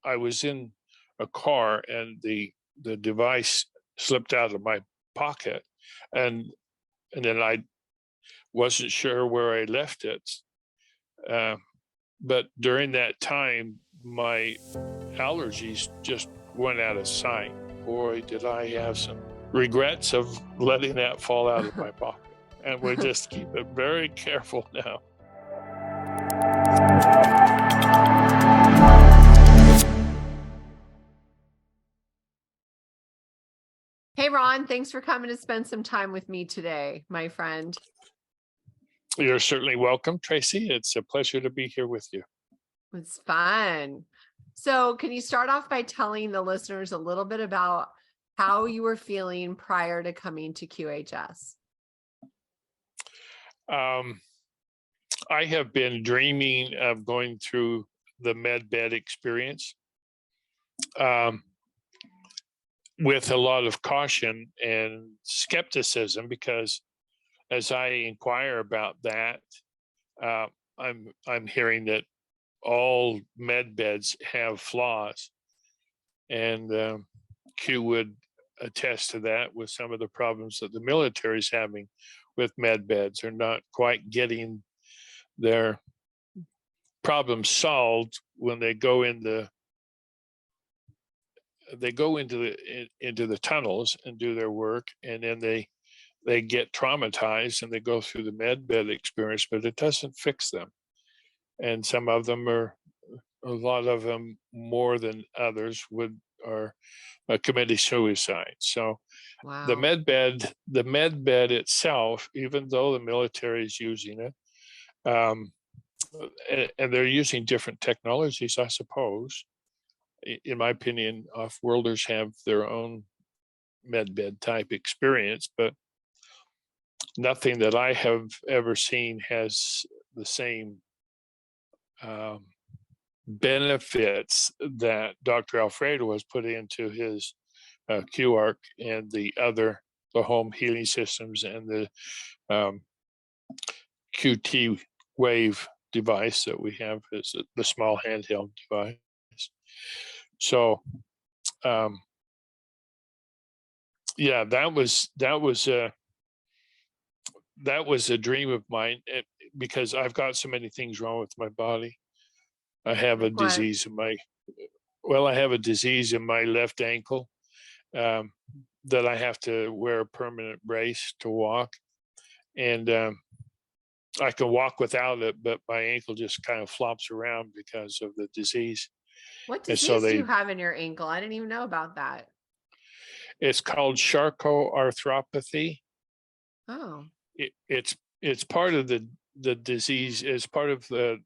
I was in a car and the device slipped out of my pocket, and then I wasn't sure where I left it. But during that time, my allergies just went out of sight. Boy, did I have some regrets of letting that fall out of my pocket. And we just keep it very careful now. Hey, Ron, thanks for coming to spend some time with me today, my friend. You're certainly welcome, Tracy. It's a pleasure to be here with you. It's fun. So can you start off by telling the listeners a little bit about how you were feeling prior to coming to QHS? I have been dreaming of going through the med bed experience with a lot of caution and skepticism, because as I inquire about that, I'm hearing that all med beds have flaws, and Q would attest to that with some of the problems that the military is having with med beds. Are not quite getting their problems solved when they go into the tunnels and do their work, and then they get traumatized and they go through the med bed experience, but it doesn't fix them. And some of them a lot of them more than others are committing suicide. So Wow. the med bed itself, even though the military is using it, and they're using different technologies, I suppose. In my opinion, off-worlders have their own med bed type experience, but nothing that I have ever seen has the same benefits that Dr. Alfredo has put into his QARC and the home healing systems and the QT Wave device that we have, is the small handheld device. So yeah, that was a dream of mine, because I've got so many things wrong with my body. I have a disease in my left ankle, that I have to wear a permanent brace to walk, and I can walk without it, but my ankle just kind of flops around because of the disease. What disease do you have in your ankle? I didn't even know about that. It's called Charcot arthropathy. Oh. It's part of the disease. It's part of the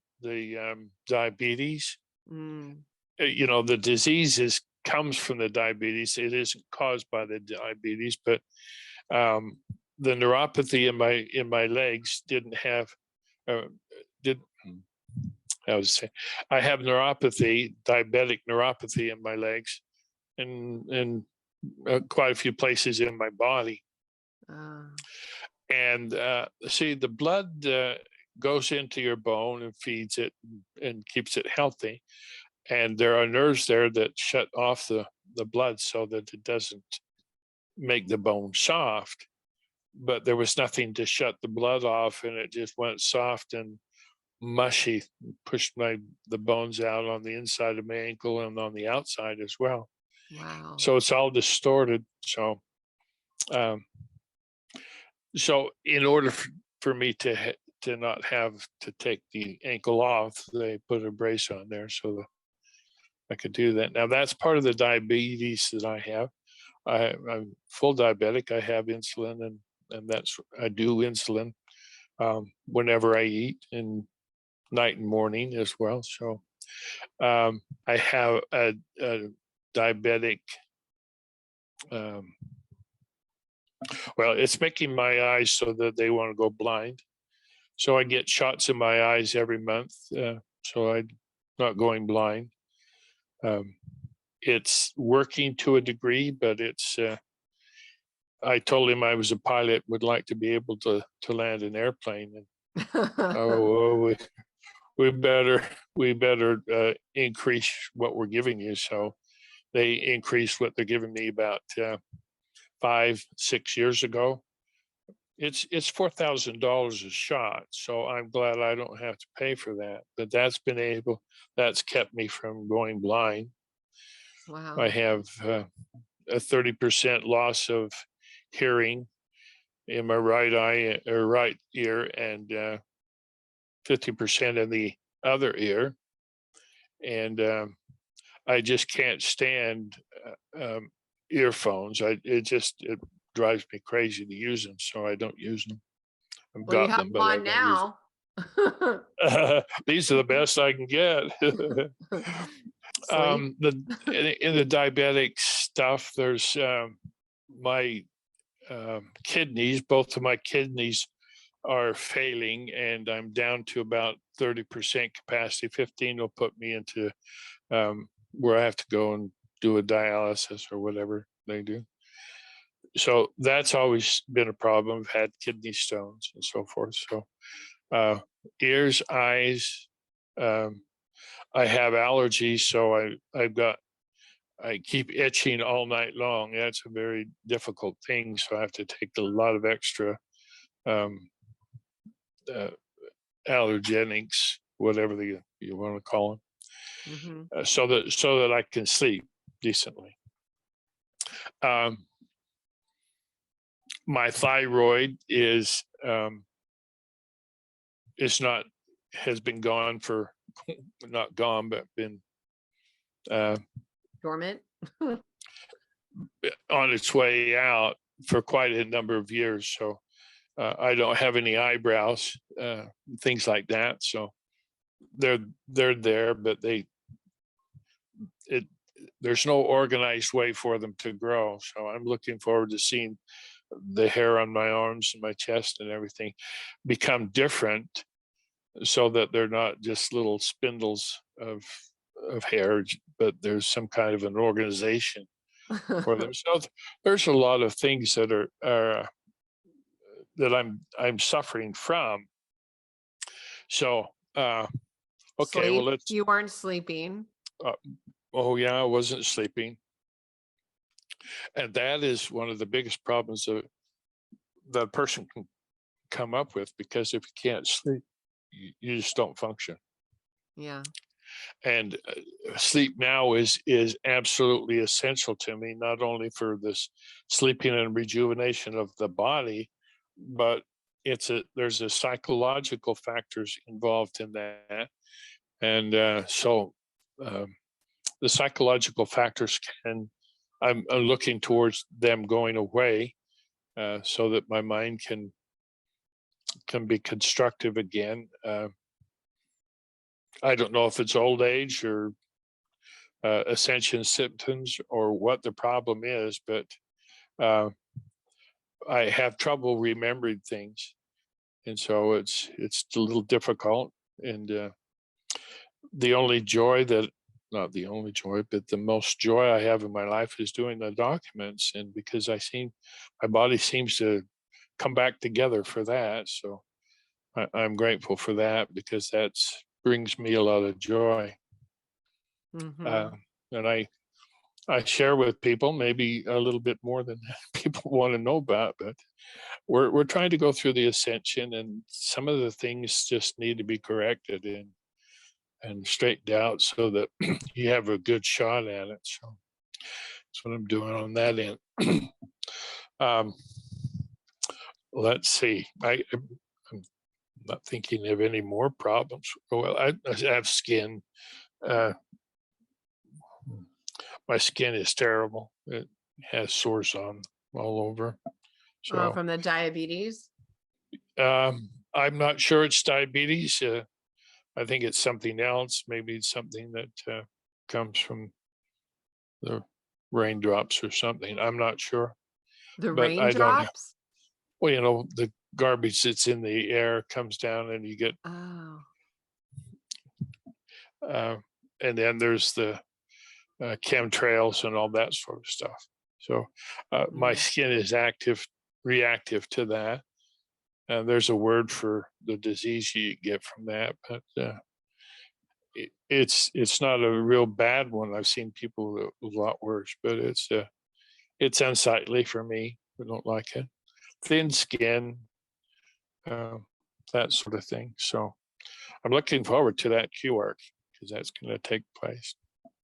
diabetes. The disease comes from the diabetes. It isn't caused by the diabetes, but the neuropathy in my legs didn't have I have neuropathy, diabetic neuropathy in my legs, and quite a few places in my body. And see, the blood goes into your bone and feeds it and keeps it healthy. And there are nerves there that shut off the blood so that it doesn't make the bone soft. But there was nothing to shut the blood off, and it just went soft and mushy, pushed the bones out on the inside of my ankle and on the outside as well. Wow. So it's all distorted. So in order for me to not have to take the ankle off, they put a brace on there so that I could do that. Now that's part of the diabetes that I have. I'm full diabetic. I have insulin, and I do insulin whenever I eat, and night and morning as well. So I have a diabetic. Well, it's making my eyes so that they want to go blind. So I get shots in my eyes every month, so I'm not going blind. It's working to a degree, but it's. I told him I was a pilot, would like to be able to land an airplane, and we better increase what we're giving you. So they increased what they're giving me about 5-6 years ago. It's $4,000 a shot, so I'm glad I don't have to pay for that. But that's kept me from going blind. Wow. I have a 30% loss of hearing in my right eye or right ear, and 50% in the other ear, and I just can't stand earphones. It drives me crazy to use them, so I don't use them. I've Well, you got have them, but I one don't use now. them. These are the best I can get. Sleep. In the diabetic stuff, there's my kidneys. Both of my kidneys are failing, and I'm down to about 30% capacity. 15 will put me into where I have to go and do a dialysis or whatever they do. So that's always been a problem. I've had kidney stones and so forth. So ears, eyes, I have allergies, so I keep itching all night long. That's a very difficult thing. So I have to take a lot of extra allergenics, whatever you want to call them, so that I can sleep decently. My thyroid has been gone for not gone, but been Dormant. on its way out for quite a number of years. So I don't have any eyebrows, things like that. So they're there, but there's no organized way for them to grow. So I'm looking forward to seeing the hair on my arms and my chest and everything become different, so that they're not just little spindles of hair, but there's some kind of an organization for them. So there's a lot of things that are that I'm suffering from. So okay, Sleep. well, You weren't sleeping. Oh yeah, I wasn't sleeping, and that is one of the biggest problems that a person can come up with, because if you can't sleep, you just don't function. Yeah. And sleep now is absolutely essential to me, not only for this sleeping and rejuvenation of the body, but there's a psychological factors involved in that. And so the psychological factors I'm looking towards them going away, so that my mind can be constructive again. I don't know if it's old age or ascension symptoms or what the problem is, but I have trouble remembering things, and so it's a little difficult. And the only joy not the only joy, but the most joy I have in my life is doing the documents, and because my body seems to come back together for that. So I'm grateful for that, because that brings me a lot of joy. And I share with people maybe a little bit more than people want to know about, but we're trying to go through the ascension, and some of the things just need to be corrected and straightened out, so that you have a good shot at it. So that's what I'm doing on that end. Let's see. I'm not thinking of any more problems. Well, I have skin. My skin is terrible. It has sores on all over. So from the diabetes. I'm not sure it's diabetes. I think it's something else. Maybe it's something that comes from the raindrops or something. I'm not sure. The But I don't. raindrops. Well, the garbage that's in the air comes down, and you get. Oh. And then there's the chemtrails and all that sort of stuff. So my skin is reactive to that. There's a word for the disease you get from that, but it's not a real bad one. I've seen people with a lot worse, but it's unsightly for me. I don't like it. Thin skin, uh, that sort of thing. So I'm looking forward to that QARC because that's going to take place.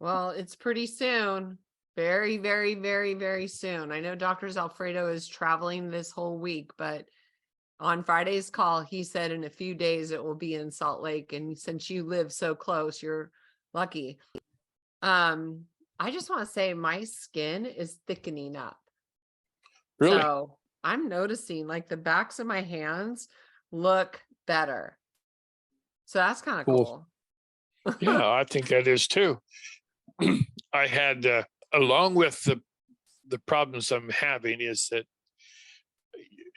Well, it's pretty soon. Very, very, very, very soon. I know Dr. Alfredo is traveling this whole week, but on Friday's call, he said in a few days it will be in Salt Lake. And since you live so close, you're lucky. I just want to say my skin is thickening up. Really? So I'm noticing like the backs of my hands look better. So that's kind of cool. Yeah, I think that is too. I had, along with the problems I'm having, is that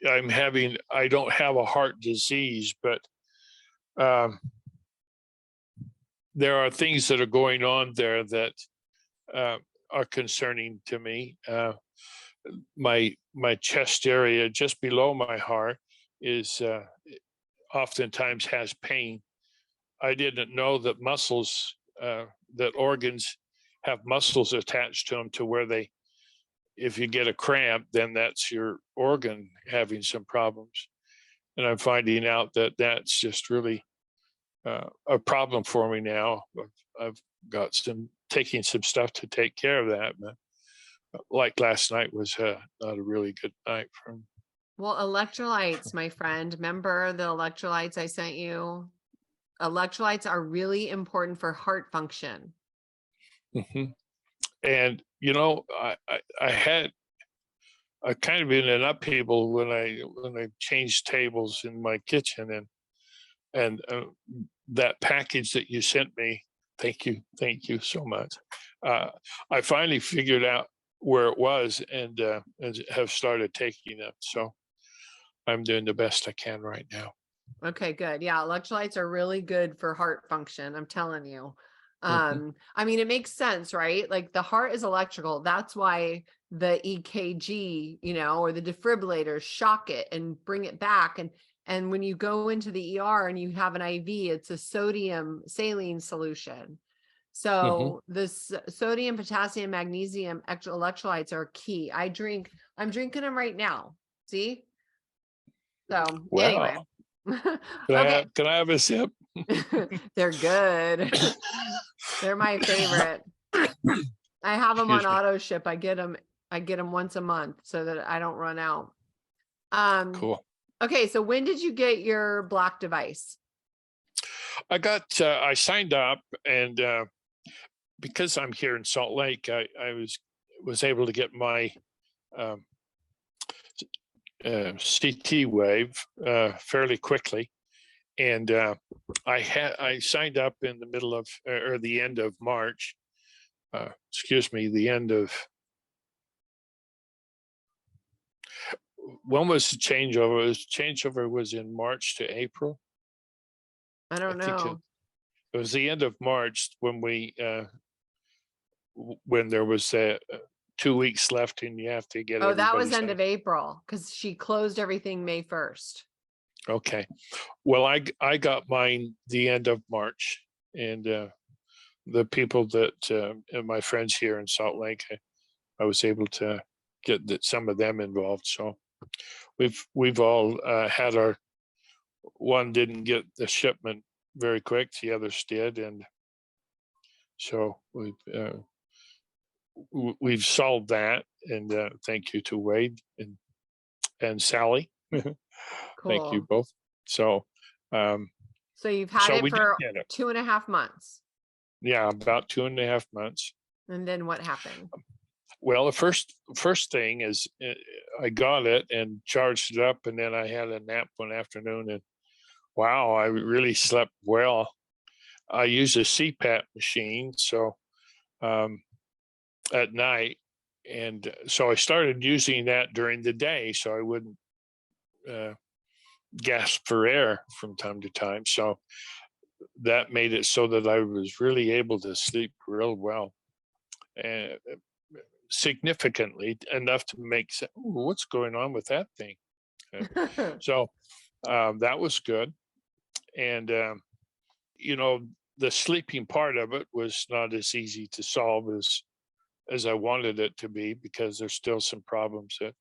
I don't have a heart disease, but there are things that are going on there that are concerning to me. My chest area just below my heart is oftentimes has pain. I didn't know that muscles, that organs have muscles attached to them to where if you get a cramp, then that's your organ having some problems. And I'm finding out that that's just really a problem for me now. I've got taking some stuff to take care of that, but like last night was not a really good night for me. Well, electrolytes, my friend, remember the electrolytes I sent you? Electrolytes are really important for heart function. Mm-hmm. And I kind of in an upheaval when I changed tables in my kitchen, and that package that you sent me, thank you so much. I finally figured out where it was and have started taking it. So I'm doing the best I can right now. Okay, good. Yeah, electrolytes are really good for heart function. I'm telling you. I mean, it makes sense, right? Like the heart is electrical. That's why the EKG, or the defibrillators shock it and bring it back. And when you go into the ER and you have an IV, it's a sodium saline solution. So this sodium, potassium, magnesium electrolytes are key. I'm drinking them right now. See? So anyway. Okay. Can I have a sip? They're good. They're my favorite. I have them on auto ship. I get them once a month so that I don't run out. Cool. Okay, so when did you get your black device? I signed up, and because I'm here in Salt Lake, I was able to get my CT wave fairly quickly, and I signed up in the middle of or the end of March. The end of, when was the changeover? Changeover was in March to April. I don't know. It was the end of March when when there was 2 weeks left and you have to get. Oh, that was end of April because she closed everything May 1st. Okay. Well, I got mine the end of March, and the people that my friends here in Salt Lake, I was able to get some of them involved. So we've all had our one didn't get the shipment very quick, the others did, and so we've solved that. And thank you to Wade and Sally. Cool. Thank you both. So you've had it for 2.5 months. Yeah, about 2.5 months. And then what happened? Well, the first thing is I got it and charged it up, and then I had a nap one afternoon, and wow, I really slept well. I use a CPAP machine, so at night, and so I started using that during the day, so I wouldn't gasp for air from time to time. So that made it so that I was really able to sleep real well, and significantly enough to make sense. What's going on with that thing? So that was good. And the sleeping part of it was not as easy to solve as I wanted it to be, because there's still some problems that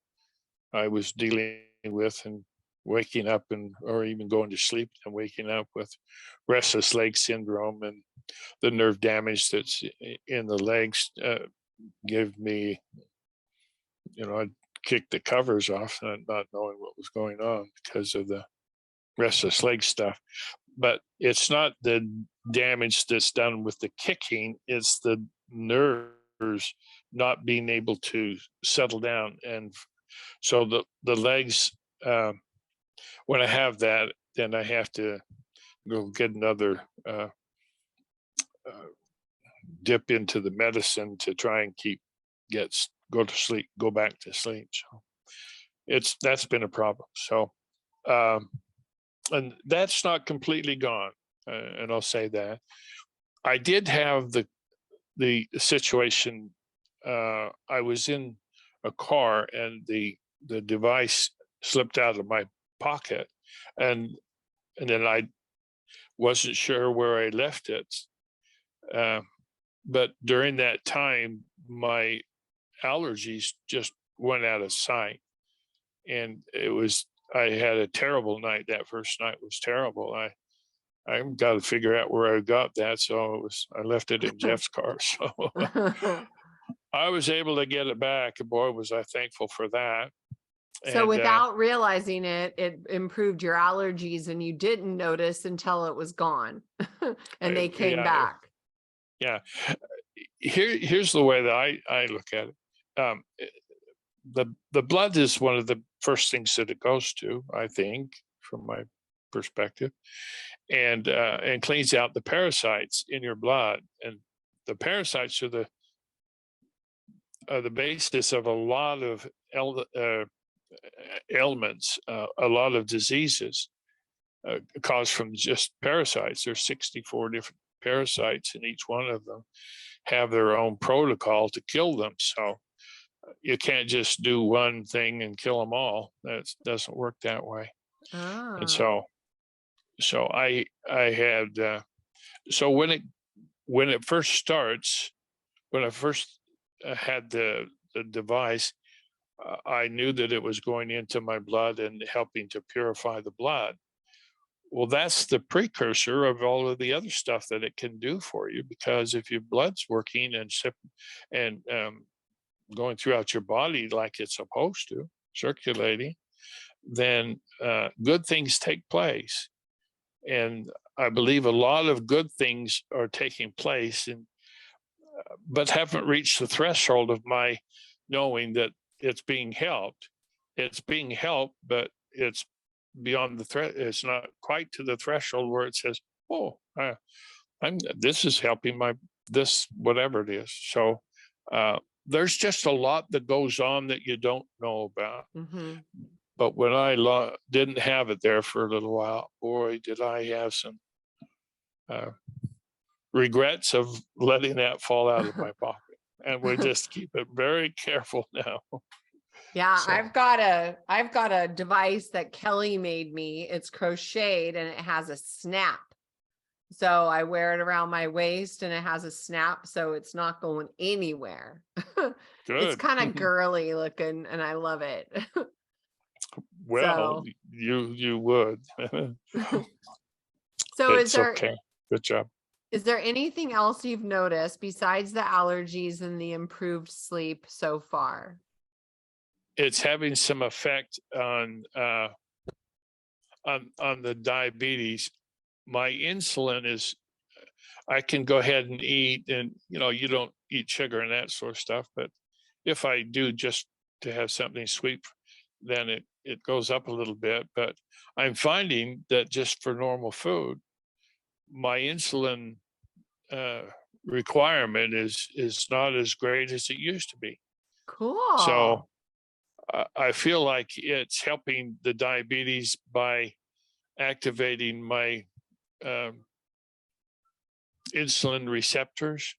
I was dealing with, and waking up or even going to sleep and waking up with restless leg syndrome, and the nerve damage that's in the legs give me, I'd kick the covers off, not knowing what was going on because of the restless leg stuff. But it's not the damage that's done with the kicking, it's the nerves not being able to settle down. And so the legs, when I have that, then I have to go get another dip into the medicine to try and go to sleep, go back to sleep. So that's been a problem. So and that's not completely gone, and I'll say that. I did have the situation. I was in a car, and the device slipped out of my pocket, and then I wasn't sure where I left it. But during that time, my allergies just went out of sight, and I had a terrible night. That first night was terrible. I got to figure out where I got that, so I left it in Jeff's car. So I was able to get it back, and boy, was I thankful for that. So without realizing it, it improved your allergies, and you didn't notice until it was gone, and they came back. Yeah. Here's the way that I look at it. The blood is one of the first things that it goes to, I think, from my perspective, and cleans out the parasites in your blood. And the parasites are the basis of a lot of ailments, a lot of diseases caused from just parasites. There's 64 different parasites, and each one of them have their own protocol to kill them. So you can't just do one thing and kill them all. That doesn't work that way. And so I had so when it first starts, when I first had the device, I knew that it was going into my blood and helping to purify the blood. Well, that's the precursor of all of the other stuff that it can do for you, because if your blood's working and going throughout your body like it's supposed to, circulating, then good things take place. And I believe a lot of good things are taking place, but haven't reached the threshold of my knowing that it's being helped. It's being helped, but it's beyond the threat. It's not quite to the threshold where it says, "Oh, this is helping this whatever it is." So there's just a lot that goes on that you don't know about. Mm-hmm. But when I didn't have it there for a little while, boy, did I have some regrets of letting that fall out of my pocket. And we just keep it very careful now. Yeah, So. I've got a device that Kelly made me. It's crocheted and it has a snap. So I wear it around my waist, and it has a snap, so it's not going anywhere. Good. It's kind of girly looking, and I love it. Well, you would. So it's okay. Good job. Is there anything else you've noticed besides the allergies and the improved sleep so far? It's having some effect on the diabetes. My insulin is, I can go ahead and eat, and you don't eat sugar and that sort of stuff, but if I do just to have something sweet, then it goes up a little bit. But I'm finding that just for normal food, my insulin requirement is not as great as it used to be. Cool. So I feel like it's helping the diabetes by activating my insulin receptors,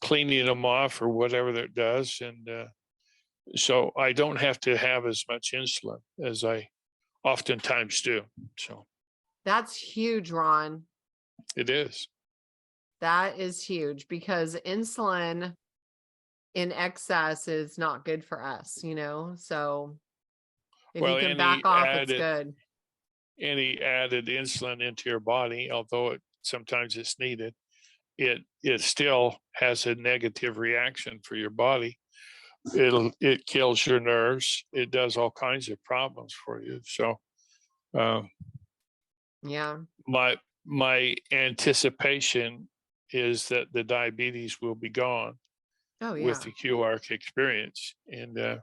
cleaning them off or whatever that does. And so I don't have to have as much insulin as I oftentimes do. So that's huge, Ron. It is. That is huge because insulin in excess is not good for us, so if you Well, can back off, it's good. any added insulin into your body, although sometimes it's needed, it still has a negative reaction for your body. It kills your nerves. It does all kinds of problems for you. So Yeah. my anticipation is that the diabetes will be gone Oh, with yeah. the QARC experience. And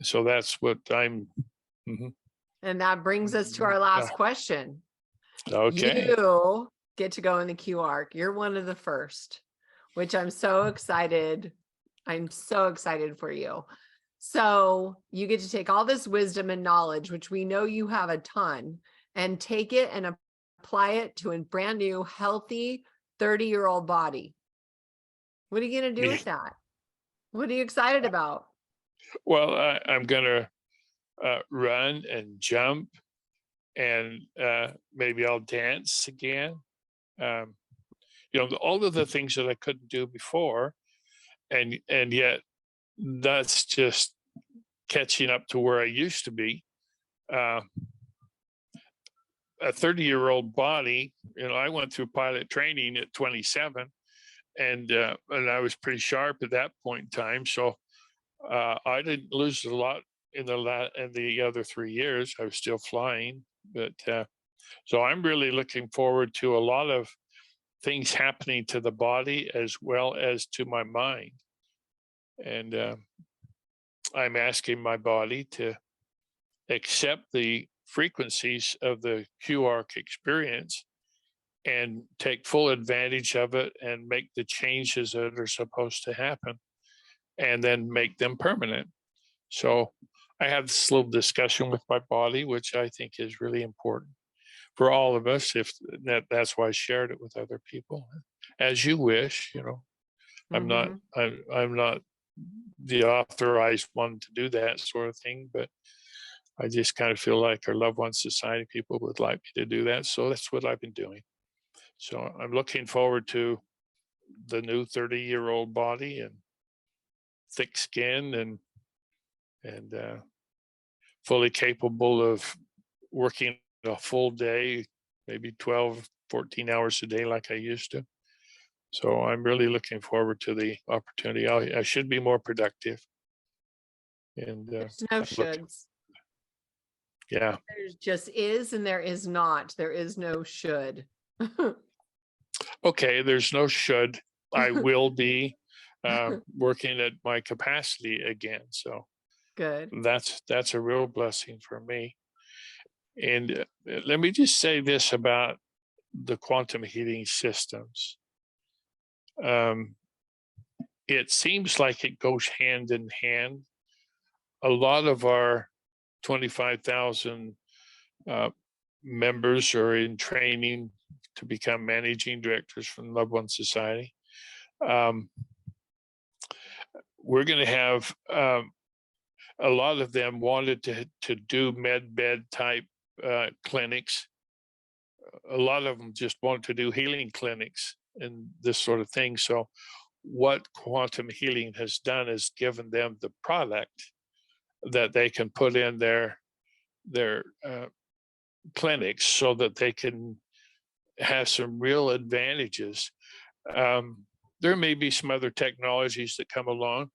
so that's what I'm. And that brings us to our last question. Okay. You get to go in the QARC. You're one of the first, which I'm so excited. I'm so excited for you. So you get to take all this wisdom and knowledge, which we know you have a ton, and take it and apply it to a brand new, healthy 30-year-old body. What are you going to do with that? What are you excited about? Well, I'm going to run and jump, and maybe I'll dance again. All of the things that I couldn't do before, and yet that's just catching up to where I used to be. A 30-year-old body, I went through pilot training at 27, and I was pretty sharp at that point in time. So I didn't lose a lot in the other 3 years. I was still flying, but so I'm really looking forward to a lot of things happening to the body as well as to my mind. And I'm asking my body to accept the frequencies of the QARC experience and take full advantage of it and make the changes that are supposed to happen and then make them permanent. So I have this little discussion with my body, which I think is really important for all of us. That's why I shared it with other people, as you wish. I'm not the authorized one to do that sort of thing, but I just kind of feel like our Loved One Society people would like me to do that. So that's what I've been doing. So I'm looking forward to the new 30-year-old body and thick skin and fully capable of working a full day, maybe 12, 14 hours a day like I used to. So I'm really looking forward to the opportunity. I should be more productive. And there's no shoulds. Yeah. There just is and there is not. There is no should. Okay, there's no should. I will be working at my capacity again. So good. That's a real blessing for me. And let me just say this about the quantum healing systems. It seems like it goes hand in hand. A lot of our 25,000 members are in training to become managing directors from Loved One Society. We're going to have a lot of them wanted to do med bed type clinics. A lot of them just want to do healing clinics and this sort of thing. So what quantum healing has done is given them the product that they can put in their clinics so that they can have some real advantages. There may be some other technologies that come along,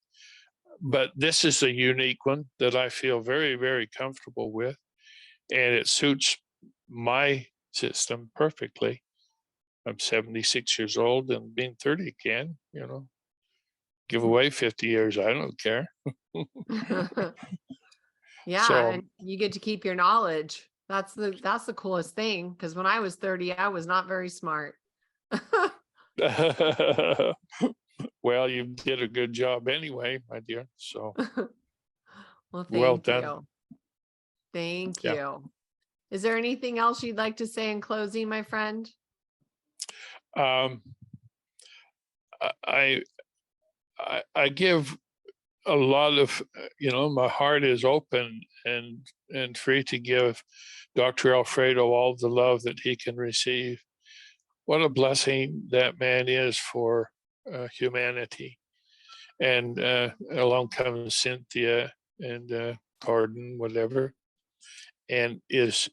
but this is a unique one that I feel very, very comfortable with, and it suits my system perfectly. I'm 76 years old and being 30 again, give away 50 years. I don't care. Yeah. So, and you get to keep your knowledge. That's the coolest thing. Because when I was 30, I was not very smart. Well, you did a good job anyway, my dear. So well done. You. Thank you. Is there anything else you'd like to say in closing, my friend? I give a lot of, my heart is open and free to give Dr. Alfredo all the love that he can receive. what a blessing that man is for humanity. And along comes Cynthia and Cardin, whatever, and is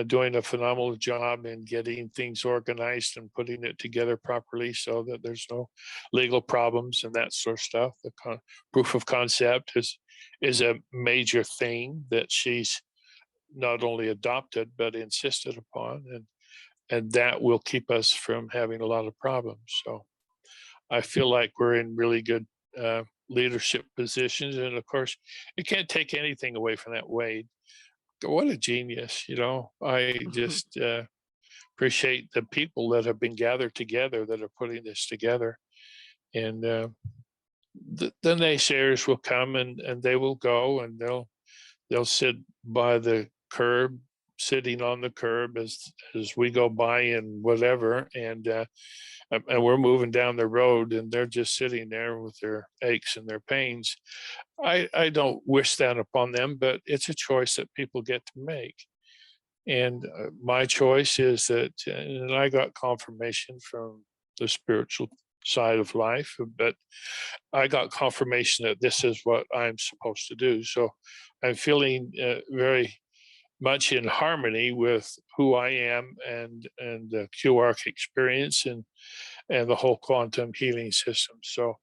doing a phenomenal job in getting things organized and putting it together properly so that there's no legal problems and that sort of stuff. The proof of concept is a major thing that she's not only adopted but insisted upon, and that will keep us from having a lot of problems. So I feel like we're in really good leadership positions, and of course, you can't take anything away from that Wade. What a genius, you know. I just appreciate the people that have been gathered together that are putting this together. And the naysayers will come and they will go, and they'll sit by the curb, sitting on the curb as we go by and whatever. And we're moving down the road and they're just sitting there with their aches and their pains. I don't wish that upon them, but it's a choice that people get to make. And my choice is that, and I got confirmation from the spiritual side of life, but I got confirmation that this is what I'm supposed to do. So I'm feeling very much in harmony with who I am and the QARC experience and the whole quantum healing system. So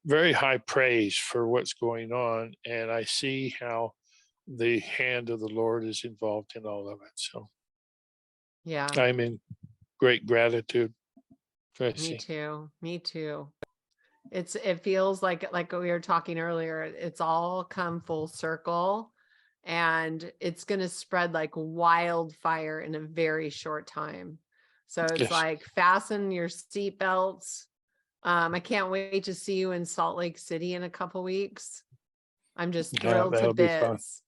very high praise for what's going on. And I see how the hand of the Lord is involved in all of it. So Yeah, I'm in great gratitude, Tracy. me too. It feels like we were talking earlier, it's all come full circle, and it's going to spread like wildfire in a very short time. So it's Yes. like, fasten your seatbelts. I can't wait to see you in Salt Lake City in a couple weeks. I'm just thrilled to that'll be fun. bits.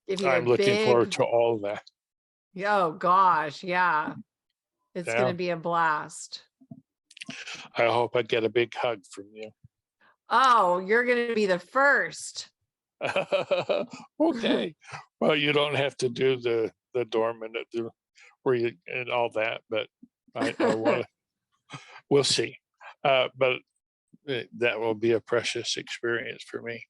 Give you I'm looking forward to all of that. Oh gosh, yeah. It's Yeah. going to be a blast. I hope I get a big hug from you. Oh, you're going to be the first. Okay. Well, you don't have to do the dormant where you and all that, but I want to. We'll see. But that will be a precious experience for me.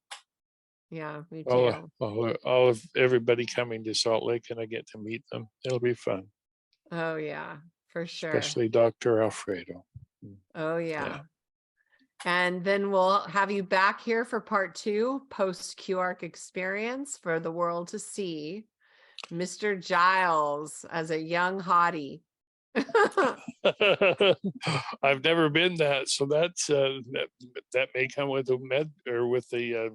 Yeah, me too. All of everybody coming to Salt Lake, and I get to meet them. It'll be fun. Oh yeah, for sure. Especially Dr. Alfredo. Oh yeah. And then we'll have you back here for part 2, post QARC experience for the world to see. Mr. Giles as a young hottie. I've never been that, so that's that may come with a med or with the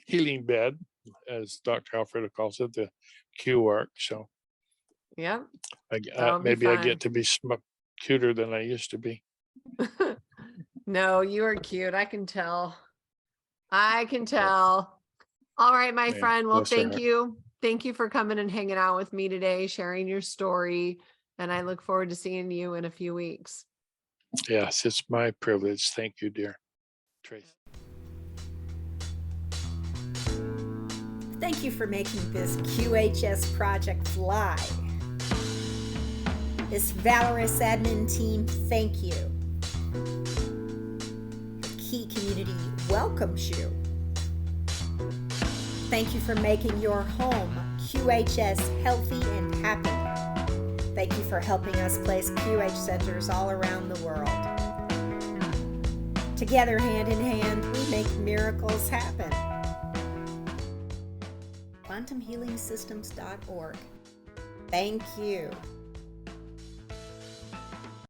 healing bed, as Dr. Alfredo calls it, the QARC. So yeah, maybe I get to be cuter than I used to be. No, you are cute. I can tell. All right, my friend. Well, thank you. Thank you for coming and hanging out with me today, sharing your story. And I look forward to seeing you in a few weeks. Yes, it's my privilege. Thank you, dear Tracy. Thank you for making this QHS project fly. This valorous admin team, thank you. Key community welcomes you. Thank you for making your home QHS healthy and happy. Thank you for helping us place QH centers all around the world. Together, hand in hand, we make miracles happen. QuantumHealingSystems.org. Thank you.